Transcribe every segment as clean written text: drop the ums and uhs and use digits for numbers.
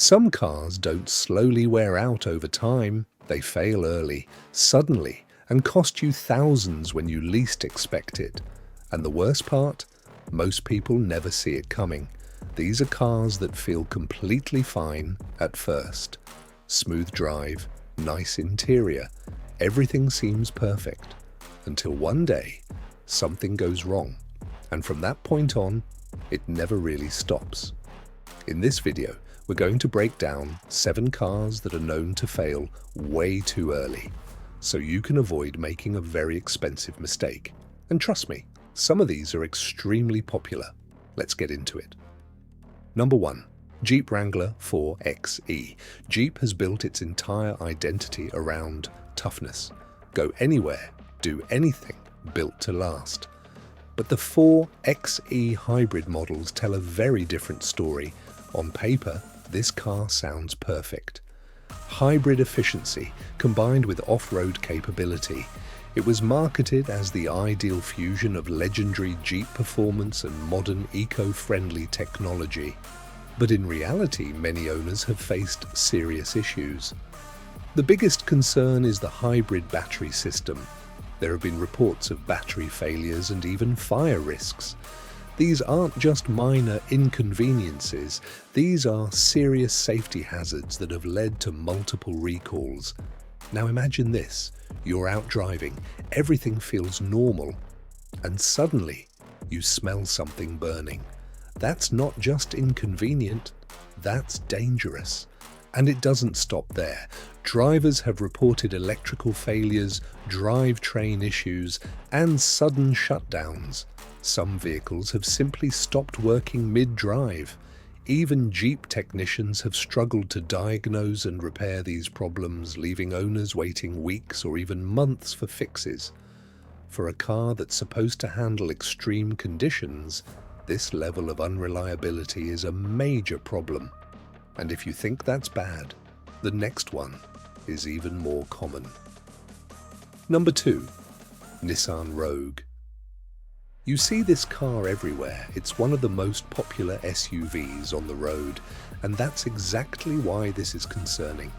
Some cars don't slowly wear out over time, they fail early, suddenly, and cost you thousands when you least expect it. And the worst part? Most people never see it coming. These are cars that feel completely fine at first. Smooth drive, nice interior, everything seems perfect. Until one day, something goes wrong. And from that point on, it never really stops. In this video, we're going to break down 7 cars that are known to fail way too early, so you can avoid making a very expensive mistake. And trust me, some of these are extremely popular. Let's get into it. Number 1. Jeep Wrangler 4xe. Jeep has built its entire identity around toughness. Go anywhere, do anything, built to last. But the 4xe hybrid models tell a very different story. On paper, this car sounds perfect. Hybrid efficiency combined with off-road capability. It was marketed as the ideal fusion of legendary Jeep performance and modern eco-friendly technology. But in reality, many owners have faced serious issues. The biggest concern is the hybrid battery system. There have been reports of battery failures and even fire risks. These aren't just minor inconveniences, these are serious safety hazards that have led to multiple recalls. Now imagine this, you're out driving, everything feels normal, and suddenly you smell something burning. That's not just inconvenient, that's dangerous. And it doesn't stop there. Drivers have reported electrical failures, drivetrain issues, and sudden shutdowns. Some vehicles have simply stopped working mid-drive. Even Jeep technicians have struggled to diagnose and repair these problems, leaving owners waiting weeks or even months for fixes. For a car that's supposed to handle extreme conditions, this level of unreliability is a major problem. And if you think that's bad, the next one is even more common. Number 2. Nissan Rogue. You see this car everywhere. It's one of the most popular SUVs on the road, and that's exactly why this is concerning,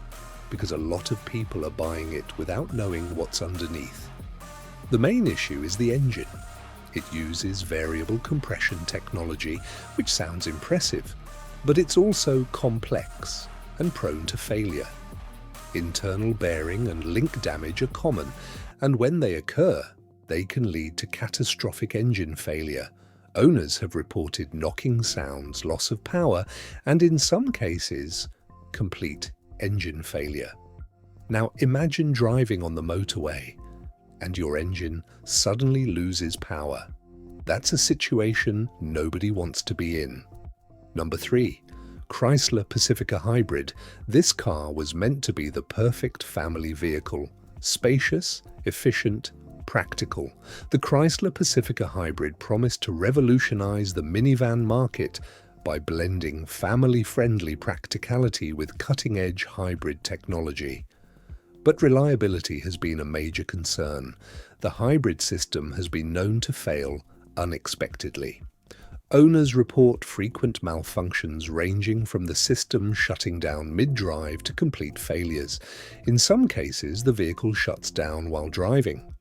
because a lot of people are buying it without knowing what's underneath. The main issue is the engine. It uses variable compression technology, which sounds impressive, but it's also complex and prone to failure. Internal bearing and link damage are common, and when they occur, they can lead to catastrophic engine failure. Owners have reported knocking sounds, loss of power, and in some cases, complete engine failure. Now imagine driving on the motorway and your engine suddenly loses power. That's a situation nobody wants to be in. Number 3. Chrysler Pacifica Hybrid. This car was meant to be the perfect family vehicle. Spacious, efficient, practical. The Chrysler Pacifica Hybrid promised to revolutionize the minivan market by blending family-friendly practicality with cutting-edge hybrid technology. But reliability has been a major concern. The hybrid system has been known to fail unexpectedly. Owners report frequent malfunctions ranging from the system shutting down mid-drive to complete failures. In some cases, the vehicle shuts down while driving.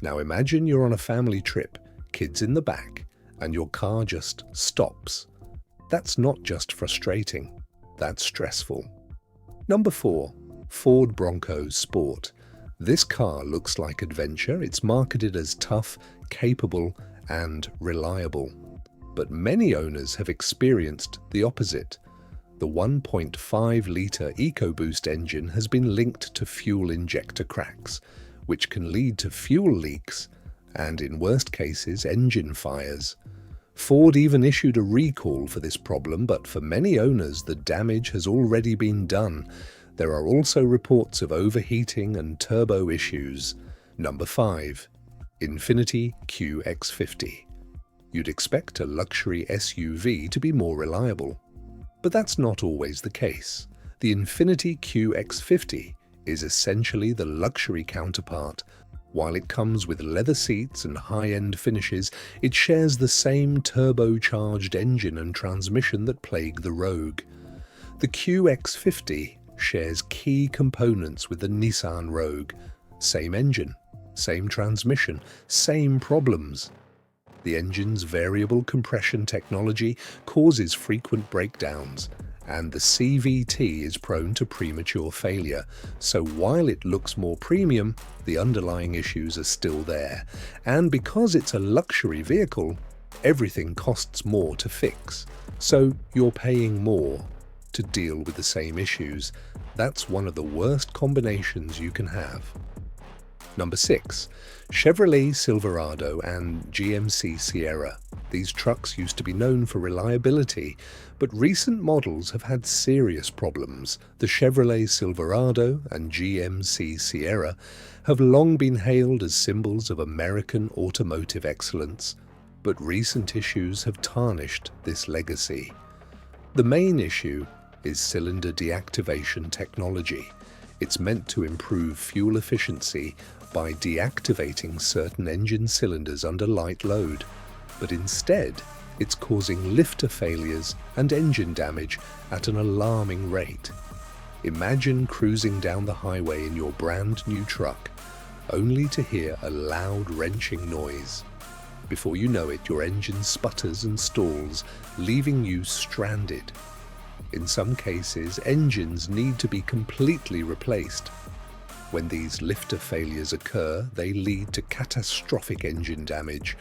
Now imagine you're on a family trip, kids in the back, and your car just stops. That's not just frustrating, that's stressful. Number 4. Ford Bronco Sport. This car looks like adventure. It's marketed as tough, capable, and reliable. But many owners have experienced the opposite. The 1.5-litre EcoBoost engine has been linked to fuel injector cracks, which can lead to fuel leaks and, in worst cases, engine fires. Ford even issued a recall for this problem, but for many owners the damage has already been done. There are also reports of overheating and turbo issues. Number 5. Infiniti QX50. You'd expect a luxury SUV to be more reliable, but that's not always the case. The Infiniti QX50 is essentially the luxury counterpart. While it comes with leather seats and high-end finishes, it shares the same turbocharged engine and transmission that plague the Rogue. The QX50 shares key components with the Nissan Rogue. Same engine, same transmission, same problems. The engine's variable compression technology causes frequent breakdowns, and the CVT is prone to premature failure. So while it looks more premium, the underlying issues are still there. And because it's a luxury vehicle, everything costs more to fix. So you're paying more to deal with the same issues. That's one of the worst combinations you can have. Number 6. Chevrolet Silverado and GMC Sierra. These trucks used to be known for reliability, but recent models have had serious problems. The Chevrolet Silverado and GMC Sierra have long been hailed as symbols of American automotive excellence, but recent issues have tarnished this legacy. The main issue is cylinder deactivation technology. It's meant to improve fuel efficiency by deactivating certain engine cylinders under light load, but instead it's causing lifter failures and engine damage at an alarming rate. Imagine cruising down the highway in your brand new truck, only to hear a loud wrenching noise. Before you know it, your engine sputters and stalls, leaving you stranded. In some cases, engines need to be completely replaced. When these lifter failures occur, they lead to catastrophic engine damage,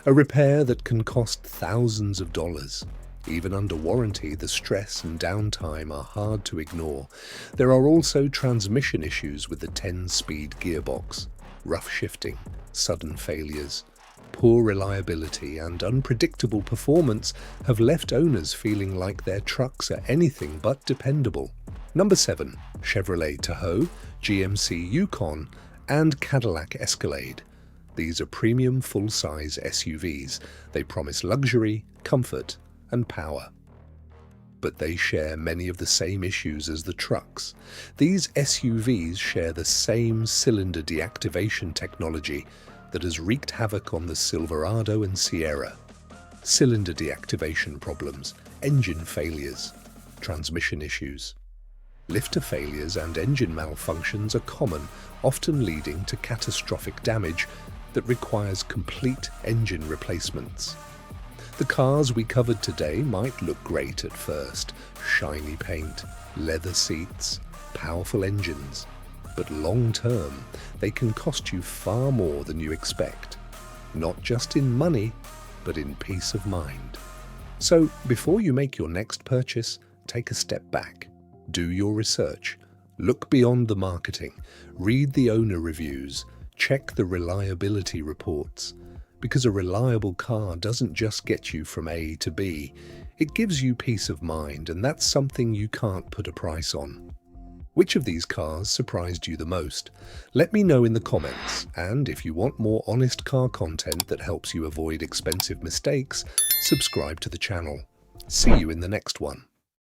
a repair that can cost thousands of dollars. Even under warranty, the stress and downtime are hard to ignore. There are also transmission issues with the 10-speed gearbox, rough shifting, sudden failures. Poor reliability and unpredictable performance have left owners feeling like their trucks are anything but dependable. Number 7. Chevrolet Tahoe, GMC Yukon, and Cadillac Escalade. These are premium full-size SUVs. They promise luxury, comfort, and power. But they share many of the same issues as the trucks. These SUVs share the same cylinder deactivation technology that has wreaked havoc on the Silverado and Sierra. Cylinder deactivation problems, engine failures, transmission issues. Lifter failures and engine malfunctions are common, often leading to catastrophic damage that requires complete engine replacements. The cars we covered today might look great at first: shiny paint, leather seats, powerful engines. But long-term, they can cost you far more than you expect. Not just in money, but in peace of mind. So before you make your next purchase, take a step back. Do your research. Look beyond the marketing. Read the owner reviews. Check the reliability reports. Because a reliable car doesn't just get you from A to B. It gives you peace of mind, and that's something you can't put a price on. Which of these cars surprised you the most? Let me know in the comments, and if you want more honest car content that helps you avoid expensive mistakes, subscribe to the channel. See you in the next one.